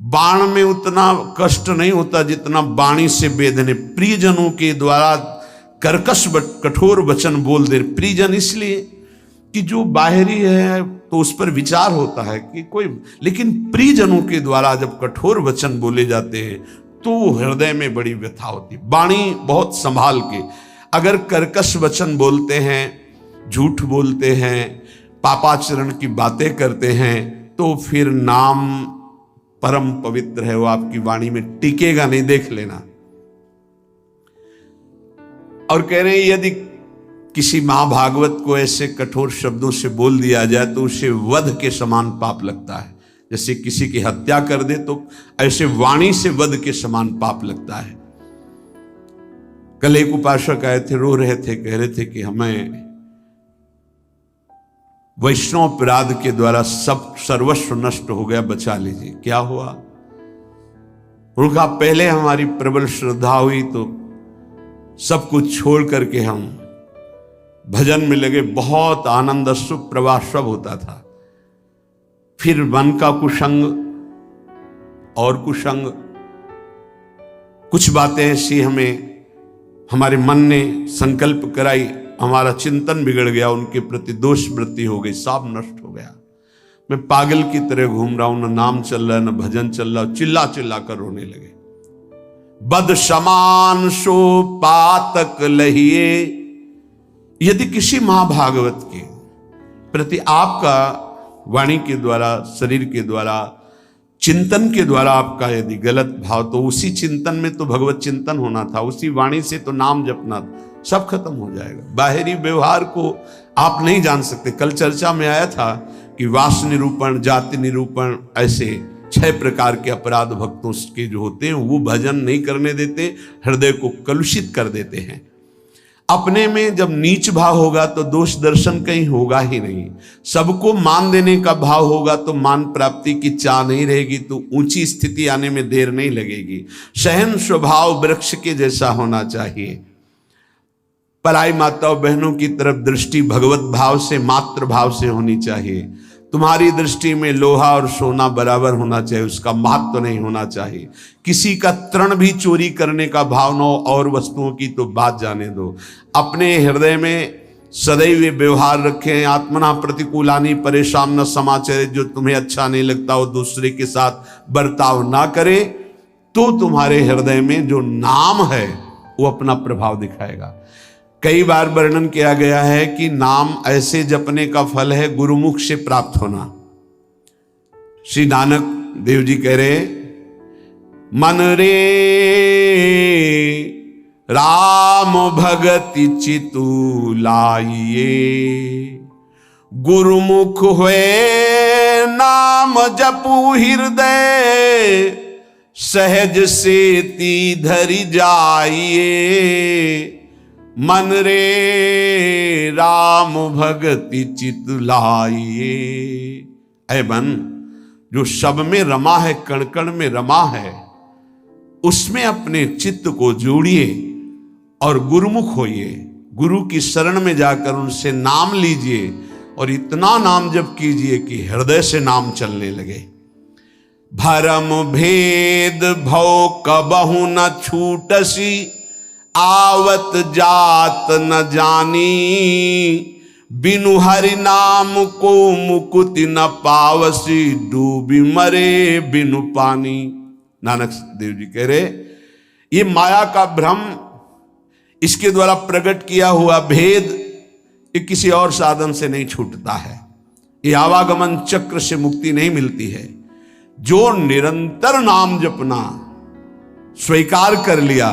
बाण में उतना कष्ट नहीं होता जितना वाणी से बेधने। प्रियजनों के द्वारा कर्कश कठोर वचन बोल दे। प्रियजन इसलिए कि जो बाहरी है तो उस पर विचार होता है कि कोई, लेकिन प्रियजनों के द्वारा जब कठोर वचन बोले जाते हैं तो हृदय में बड़ी व्यथा होती है। वाणी बहुत संभाल के, अगर कर्कश वचन बोलते हैं, झूठ बोलते हैं, पापाचरण की बातें करते हैं, तो फिर नाम परम पवित्र है, वो आपकी वाणी में टिकेगा नहीं, देख लेना। और कह रहे हैं यदि किसी महाभागवत को ऐसे कठोर शब्दों से बोल दिया जाए तो उसे वध के समान पाप लगता है। जैसे किसी की हत्या कर दे तो ऐसे वाणी से वध के समान पाप लगता है। कल एक उपासक आए थे, रो रहे थे, कह रहे थे कि हमें वैष्णव अपराध के द्वारा सब सर्वस्व नष्ट हो गया, बचा लीजिए। क्या हुआ? उनका पहले हमारी प्रबल श्रद्धा हुई तो सब कुछ छोड़ करके हम भजन में लगे, बहुत आनंद सुख प्रवाह सब होता था। फिर मन का कुसंग और कुसंग, कुछ बातें ऐसी हमें हमारे मन ने संकल्प कराई, हमारा चिंतन बिगड़ गया, उनके प्रति दोष वृत्ति हो गई, सब नष्ट हो गया। मैं पागल की तरह घूम रहा हूं, न नाम चल रहा है, न भजन चल रहा, चिल्ला चिल्ला कर रोने लगे। बद समान सो पातक लहिए। यदि किसी महाभागवत के प्रति आपका वाणी के द्वारा, शरीर के द्वारा, चिंतन के द्वारा आपका यदि गलत भाव, तो उसी चिंतन में तो भगवत चिंतन होना था, उसी वाणी से तो नाम जपना, सब खत्म हो जाएगा। बाहरी व्यवहार को आप नहीं जान सकते। कल चर्चा में आया था कि वास निरूपण, जाति निरूपण, ऐसे 6 प्रकार के अपराध भक्तों के जो होते हैं वो भजन नहीं करने देते, हृदय को कलुषित कर देते हैं। अपने में जब नीच भाव होगा तो दोष दर्शन कहीं होगा ही नहीं। सबको मान देने का भाव होगा तो मान प्राप्ति की चाह नहीं रहेगी, तो ऊंची स्थिति आने में देर नहीं लगेगी। सहन स्वभाव वृक्ष के जैसा होना चाहिए। पराई माताओं बहनों की तरफ दृष्टि भगवत भाव से, मातृ भाव से होनी चाहिए। तुम्हारी दृष्टि में लोहा और सोना बराबर होना चाहिए, उसका महत्व तो नहीं होना चाहिए। किसी का तृण भी चोरी करने का भाव न हो, और वस्तुओं की तो बात जाने दो। अपने हृदय में सदैव व्यवहार रखें। आत्मना प्रतिकूलानी परेशान न समाचार, जो तुम्हें अच्छा नहीं लगता वो दूसरे के साथ बर्ताव ना करे, तो तुम्हारे हृदय में जो नाम है वो अपना प्रभाव दिखाएगा। कई बार वर्णन किया गया है कि नाम ऐसे जपने का फल है गुरुमुख से प्राप्त होना। श्री नानक देव जी कह रहे, मन रे राम भगति चितु लाइए, गुरुमुख हुए नाम जपू हृदय, सहज से ती धरि जाइए। मन रे राम भगति चित लाइए। ऐ मन, जो सब में रमा है, कण कण में रमा है, उसमें अपने चित्त को जोड़िए और गुरुमुख होइए। गुरु की शरण में जाकर उनसे नाम लीजिए और इतना नाम जप कीजिए कि हृदय से नाम चलने लगे। भरम भेद भव कबहु न छूटसी, आवत जात न जानी, बिनु हरि नाम को मुकुति न पावसी, डूबी मरे बिनु पानी। नानक देव जी कह रहे, ये माया का भ्रम, इसके द्वारा प्रकट किया हुआ भेद, ये किसी और साधन से नहीं छूटता है। ये आवागमन चक्र से मुक्ति नहीं मिलती है। जो निरंतर नाम जपना स्वीकार कर लिया,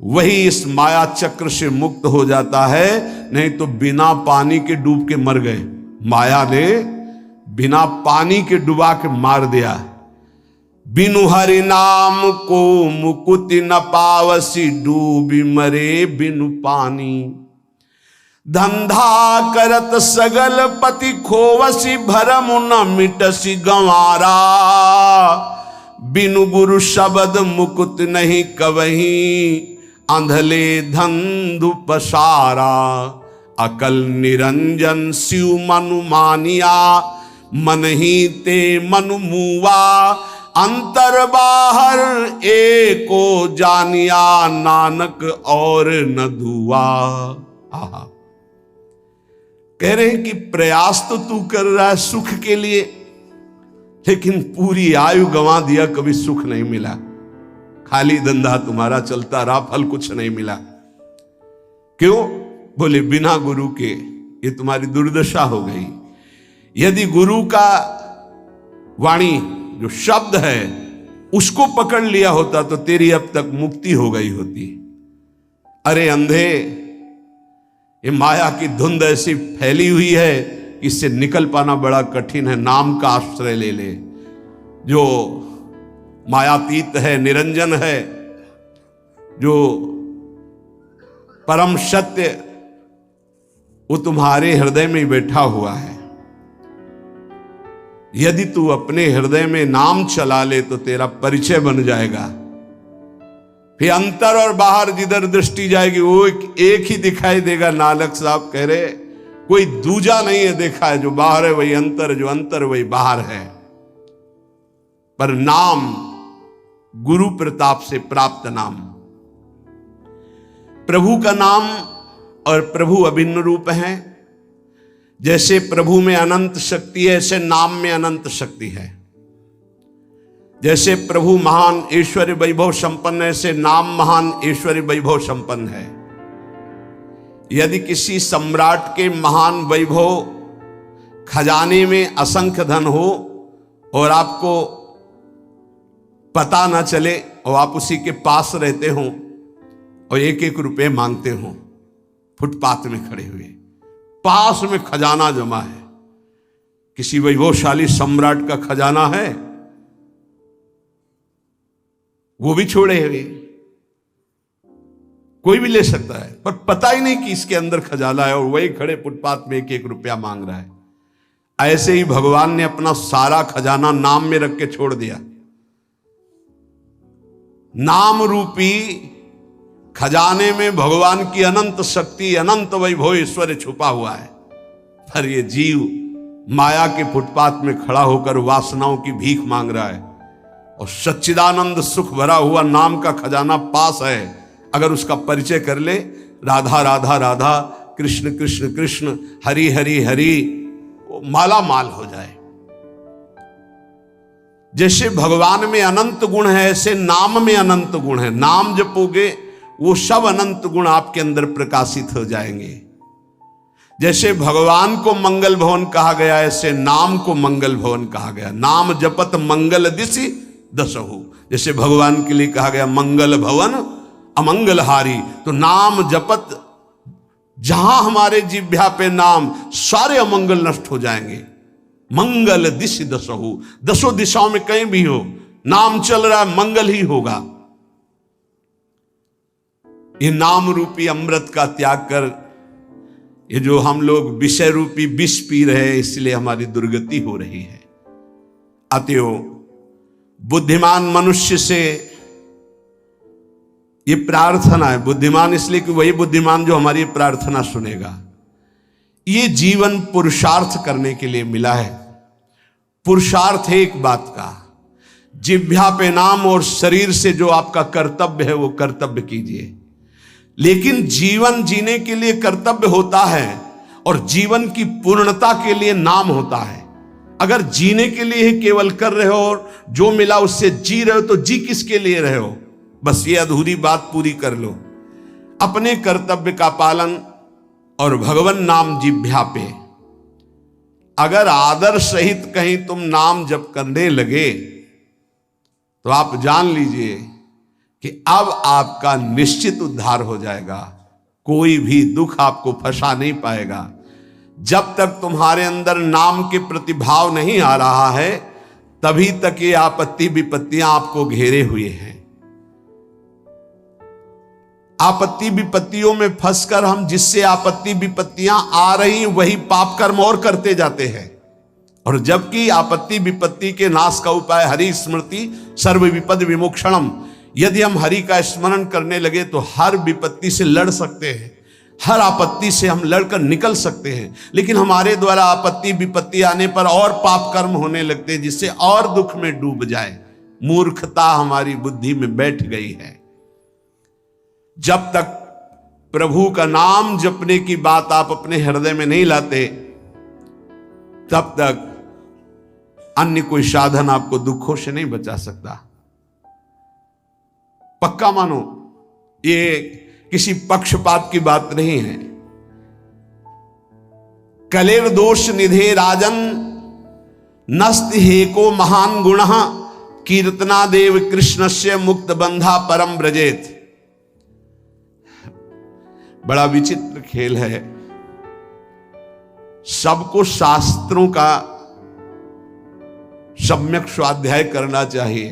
वही इस माया चक्र से मुक्त हो जाता है। नहीं तो बिना पानी के डूब के मर गए। माया ने बिना पानी के डुबा के मार दिया। बिनु हरि नाम को मुकुति न पावसी, डूबी मरे बिनु पानी। धंधा करत सगल पति खोवसी, भरम न मिटसी गंवारा, बिनु गुरु शब्द मुकुत नहीं कवहीं, अंधले धंधु पसारा। अकल निरंजन शिव मनु मानिया, मन ही ते मनु मुआ, अंतर बाहर एको जानिया नानक और न दुआ। आहा, कह रहे हैं कि प्रयास तो तू कर रहा है सुख के लिए, लेकिन पूरी आयु गंवा दिया, कभी सुख नहीं मिला, खाली धंधा तुम्हारा चलता रहा, फल कुछ नहीं मिला। क्यों? बोले बिना गुरु के ये तुम्हारी दुर्दशा हो गई। यदि गुरु का वाणी जो शब्द है उसको पकड़ लिया होता तो तेरी अब तक मुक्ति हो गई होती। अरे अंधे, ये माया की धुंध ऐसी फैली हुई है कि इससे निकल पाना बड़ा कठिन है। नाम का आश्रय ले ले, जो मायातीत है, निरंजन है, जो परम सत्य, वो तुम्हारे हृदय में बैठा हुआ है। यदि तू अपने हृदय में नाम चला ले तो तेरा परिचय बन जाएगा। फिर अंतर और बाहर जिधर दृष्टि जाएगी वो एक ही दिखाई देगा। नानक साहब कह रहे कोई दूजा नहीं है देखा है, जो बाहर है वही अंतर, जो अंतर वही बाहर है। पर नाम गुरु प्रताप से प्राप्त नाम, प्रभु का नाम और प्रभु अभिन्न रूप है। जैसे प्रभु में अनंत शक्ति है, ऐसे नाम में अनंत शक्ति है। जैसे प्रभु महान ऐश्वर्य वैभव संपन्न है, ऐसे नाम महान ऐश्वर्य वैभव संपन्न है। यदि किसी सम्राट के महान वैभव खजाने में असंख्य धन हो और आपको पता ना चले और आप उसी के पास रहते हो और एक एक रुपए मांगते हो, फुटपाथ में खड़े हुए, पास में खजाना जमा है, किसी वैभवशाली सम्राट का खजाना है, वो भी छोड़े हुए, कोई भी ले सकता है, पर पता ही नहीं कि इसके अंदर खजाना है, और वही खड़े फुटपाथ में एक एक रुपया मांग रहा है। ऐसे ही भगवान ने अपना सारा खजाना नाम में रख के छोड़ दिया। नाम रूपी खजाने में भगवान की अनंत शक्ति, अनंत वैभव ऐश्वर्य छुपा हुआ है। पर ये जीव माया के फुटपाथ में खड़ा होकर वासनाओं की भीख मांग रहा है, और सच्चिदानंद सुख भरा हुआ नाम का खजाना पास है। अगर उसका परिचय कर ले, राधा राधा राधा, कृष्ण कृष्ण कृष्ण, हरि हरि हरि, वो माला माल हो जाए। जैसे भगवान में अनंत गुण है, ऐसे नाम में अनंत गुण है। नाम जपोगे वो सब अनंत गुण आपके अंदर प्रकाशित हो जाएंगे। जैसे भगवान को मंगल भवन कहा गया, ऐसे नाम को मंगल भवन कहा गया। नाम जपत मंगल दिशि दसहु, जैसे भगवान के लिए कहा गया मंगल भवन अमंगल हारी, तो नाम जपत जहां हमारे जिह्वा पे नाम, सारे अमंगल नष्ट हो जाएंगे। मंगल दिशि दसहु, दसों दिशाओं में कहीं भी हो, नाम चल रहा है, मंगल ही होगा। ये नाम रूपी अमृत का त्याग कर, ये जो हम लोग विषय रूपी विष पी रहे हैं, इसलिए हमारी दुर्गति हो रही है। अतएव बुद्धिमान मनुष्य से ये प्रार्थना है, बुद्धिमान इसलिए कि वही बुद्धिमान जो हमारी प्रार्थना सुनेगा। ये जीवन पुरुषार्थ करने के लिए मिला है। पुरुषार्थ है एक बात का, जिह्वा पे नाम और शरीर से जो आपका कर्तव्य है वो कर्तव्य कीजिए। लेकिन जीवन जीने के लिए कर्तव्य होता है और जीवन की पूर्णता के लिए नाम होता है। अगर जीने के लिए ही केवल कर रहे हो और जो मिला उससे जी रहे हो, तो जी किसके लिए रहे हो? बस ये अधूरी बात पूरी कर लो। अपने कर्तव्य का पालन और भगवान नाम जिह्वा पे, अगर आदर सहित कहीं तुम नाम जप करने लगे तो आप जान लीजिए कि अब आपका निश्चित उद्धार हो जाएगा। कोई भी दुख आपको फंसा नहीं पाएगा। जब तक तुम्हारे अंदर नाम के प्रति भाव नहीं आ रहा है, तभी तक ये आपत्ति विपत्तियां आपको घेरे हुए हैं। आपत्ति विपत्तियों में फंसकर हम जिससे आपत्ति विपत्तियां आ रही वही पाप कर्म और करते जाते हैं। और जबकि आपत्ति विपत्ति के नाश का उपाय हरि स्मृति सर्व विपद विमोक्षणम, यदि हम हरि का स्मरण करने लगे तो हर विपत्ति से लड़ सकते हैं, हर आपत्ति से हम लड़कर निकल सकते हैं। लेकिन हमारे द्वारा आपत्ति विपत्ति आने पर और पाप कर्म होने लगते हैं, जिससे और दुख में डूब जाए। मूर्खता हमारी बुद्धि में बैठ गई है। जब तक प्रभु का नाम जपने की बात आप अपने हृदय में नहीं लाते, तब तक अन्य कोई साधन आपको दुखों से नहीं बचा सकता। पक्का मानो, ये किसी पक्षपात की बात नहीं है। कलेर दोष निधे राजन नस्ति हेको महान गुण कीर्तना देव कृष्णस्य मुक्त बंधा परम ब्रजेत। बड़ा विचित्र खेल है। सबको शास्त्रों का सम्यक स्वाध्याय करना चाहिए,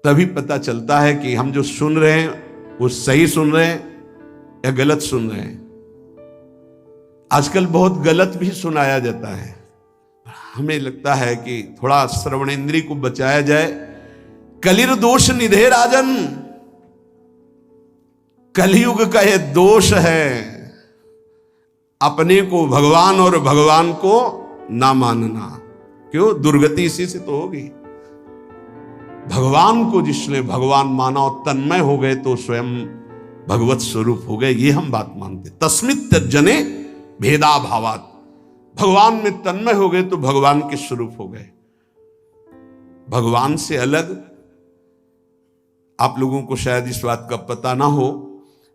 तभी पता चलता है कि हम जो सुन रहे हैं वो सही सुन रहे हैं या गलत सुन रहे हैं। आजकल बहुत गलत भी सुनाया जाता है। हमें लगता है कि थोड़ा श्रवण इंद्री को बचाया जाए। कलिर दोष निधे राजन, कलयुग का यह दोष है, अपने को भगवान और भगवान को ना मानना। क्यों? दुर्गति इसी से तो होगी। भगवान को जिसने भगवान माना और तन्मय हो गए तो स्वयं भगवत स्वरूप हो गए, ये हम बात मानते। तस्मित तज्जने भेदा भावात, भगवान में तन्मय हो गए तो भगवान के स्वरूप हो गए। भगवान से अलग, आप लोगों को शायद इस बात का पता ना हो,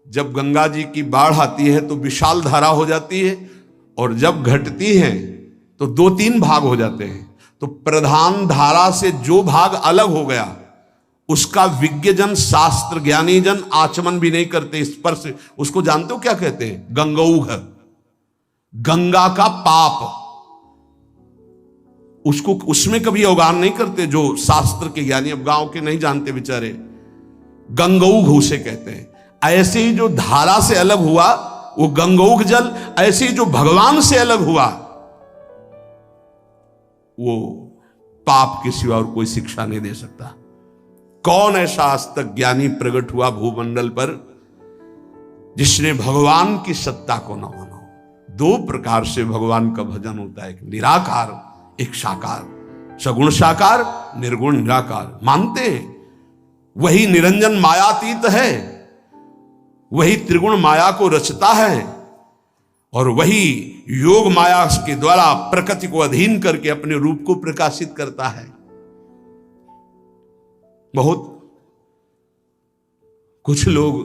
जब गंगा जी की बाढ़ आती है तो विशाल धारा हो जाती है, और जब घटती है तो 2-3 भाग हो जाते हैं। तो प्रधान धारा से जो भाग अलग हो गया उसका विज्ञजन, शास्त्र ज्ञानी जन आचमन भी नहीं करते, स्पर्श। उसको जानते हो क्या कहते हैं? गंगौघ, गंगा का पाप। उसको उसमें कभी अवगाहन नहीं करते जो शास्त्र के ज्ञानी। अब गांव के नहीं जानते बेचारे, गंगौघ उसे कहते हैं। ऐसे ही जो धारा से अलग हुआ वो गंगौघ जल, ऐसे ही जो भगवान से अलग हुआ वो पाप के सिवा और कोई शिक्षा नहीं दे सकता। कौन ऐसा आज तक ज्ञानी प्रकट हुआ भूमंडल पर जिसने भगवान की सत्ता को न माना? 2 प्रकार से भगवान का भजन होता है, एक निराकार, एक साकार। सगुण साकार, निर्गुण निराकार मानते हैं। वही निरंजन मायातीत है, वही त्रिगुण माया को रचता है, और वही योग माया के द्वारा प्रकृति को अधीन करके अपने रूप को प्रकाशित करता है। बहुत कुछ लोग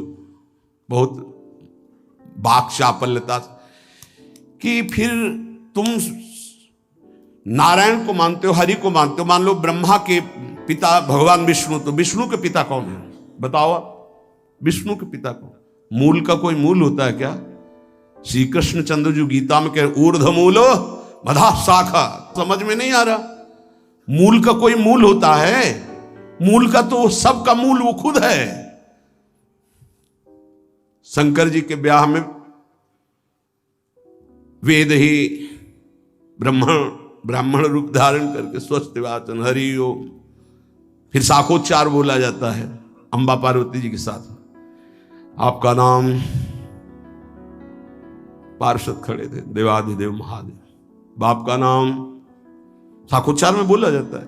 बहुत बाक चापल्यता कि फिर तुम नारायण को मानते हो, हरि को मानते हो। मान लो ब्रह्मा के पिता भगवान विष्णु, तो विष्णु के पिता कौन है? बताओ आप, विष्णु के पिता कौन? मूल का कोई मूल होता है क्या? श्री कृष्ण चंद्र जो गीता में कह ऊर्ध्व मूलो मधा शाखा, समझ में नहीं आ रहा। मूल का कोई मूल होता है? मूल का तो सबका मूल वो खुद है। शंकर जी के ब्याह में वेद ही ब्राह्मण रूप धारण करके स्वस्थ वाचन हरि ओम, फिर शाखोच्चार बोला जाता है अंबा पार्वती जी के साथ। आपका नाम, पार्षद खड़े थे, देवाधिदेव महादेव। बाप का नाम शाखोच्चार में बोला जाता है।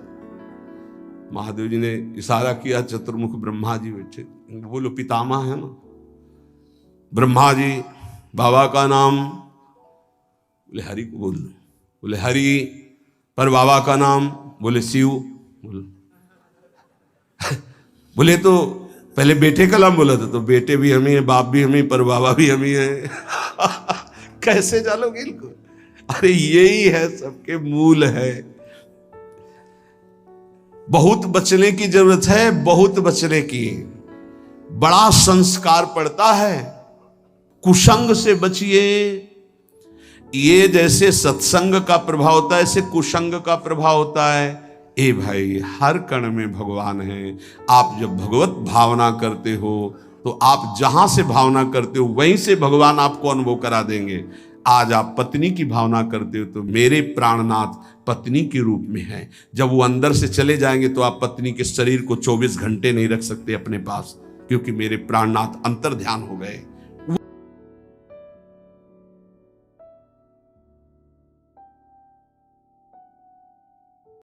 महादेव जी ने इशारा किया, चतुर्मुख ब्रह्मा जी बैठे, बोलो पितामह है ना। ब्रह्मा जी, बाबा का नाम, बोले हरि को बोल दो। बोले हरि, पर बाबा का नाम, बोले शिव। बोले तो पहले बेटे का नाम बोला था, तो बेटे भी हम ही है, बाप भी हम ही, पर बाबा भी हम ही है। कैसे जालोगे इनको? अरे यही है, सबके मूल है। बहुत बचने की जरूरत है, बहुत बचने की। बड़ा संस्कार पड़ता है। कुसंग से बचिए। ये जैसे सत्संग का प्रभाव होता है, ऐसे कुसंग का प्रभाव होता है। ए भाई, हर कण में भगवान है। आप जब भगवत भावना करते हो तो आप जहां से भावना करते हो वहीं से भगवान आपको अनुभव करा देंगे। आज आप पत्नी की भावना करते हो तो मेरे प्राणनाथ पत्नी के रूप में है। जब वो अंदर से चले जाएंगे तो आप पत्नी के शरीर को 24 घंटे नहीं रख सकते अपने पास, क्योंकि मेरे प्राणनाथ अंतर ध्यान हो गए।